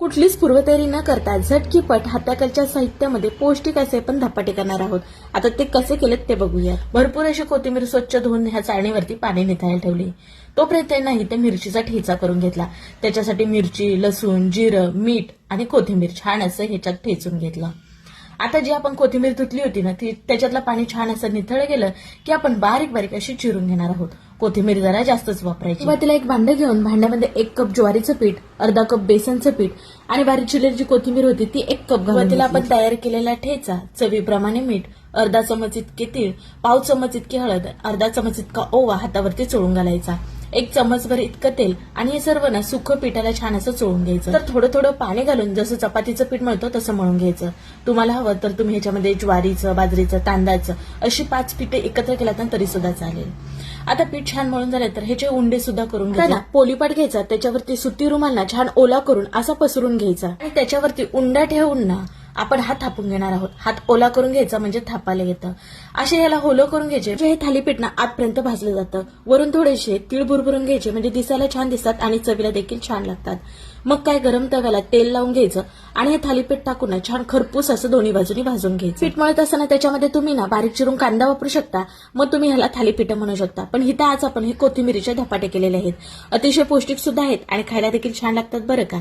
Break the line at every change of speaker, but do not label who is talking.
कुठलीच पूर्वतयारी न करता झटकीपट हाताखालच्या साहित्यामध्ये पौष्टिक असे पण धपाटे करणार आहोत. आता ते कसे केलेत ते बघूया. भरपूर अशी कोथिंबीर स्वच्छ धुवून ह्या चाळणीवरती पाणी निथळायला ठेवले. तोपर्यंत नाही ते मिरचीचा ठेचा करून घेतला. त्याच्यासाठी मिरची, लसूण, जिरं, मीठ आणि कोथिंबीर छान असं ह्याच्यात ठेचून घेतलं. आता जी आपण कोथिंबीर धुतली होती ना ती त्याच्यातलं पाणी छान असं निथळलं गेलं की आपण बारीक बारीक अशी चिरून घेणार आहोत. कोथिंबीर जरा जास्तच वापरायची. सुरुवातीला एक भांडं घेऊन भांड्यामध्ये 1 कप ज्वारीचं पीठ, अर्धा कप बेसनचं पीठ आणि बारीक चिरलेली जी कोथिंबीर होती ती 1 कप घालून सुरुवातीला आपण तयार केलेला ठेचा, चवीप्रमाणे मीठ, अर्धा चमच इतके तीळ, पाव चमच इतकी हळद, अर्धा चमच इतका ओवा हातावरती चोळून घालायचा. 1 चमचभर इतकं तेल आणि हे सर्व ना सुकं पिठाला छान असं चोळून घ्यायचं. तर थोडं थोडं पाणी घालून जसं चपातीचं पीठ मळतो तसं मळून घ्यायचं. तुम्हाला हवं तर तुम्ही ह्याच्यामध्ये ज्वारीचं, बाजरीचं, तांदळाचं अशी 5 पिठे एकत्र केलात ना तरी सुद्धा चालेल. आता पीठ छान मळून झाले तर ह्याचे उंडे सुद्धा करून घ्यायचे. पोलीपाट घ्यायचा, त्याच्यावरती सुती रुमाल छान ओला करून असा पसरून घ्यायचा आणि त्याच्यावरती उंडा ठेवून ना आपण हात थापून घेणार आहोत. हात ओला करून घ्यायचा म्हणजे थापायला येतं. असे याला होलो करून घ्यायचे. हे थालीपीठ ना आतपर्यंत भाजलं जातं. वरून थोडेसे तीळ भुरभुरून घ्यायचे म्हणजे दिसायला छान दिसतात आणि चवीला देखील छान लागतात. मग काय गरम तव्याला तेल लावून घ्यायचं आणि हे थालीपीठ टाकून ना छान खरपूस असं दोन्ही बाजूनी भाजून घ्यायचं. पीठ मळत असताना त्याच्यामध्ये तुम्ही ना बारीक चिरून कांदा वापरू शकता. मग तुम्ही ह्याला थालीपीठ म्हणू शकता. पण इथं आज आपण हे कोथिंबीरीचे धपाटे केलेले आहेत. अतिशय पौष्टिक सुद्धा आहेत आणि खायला देखील छान लागतात बरं का.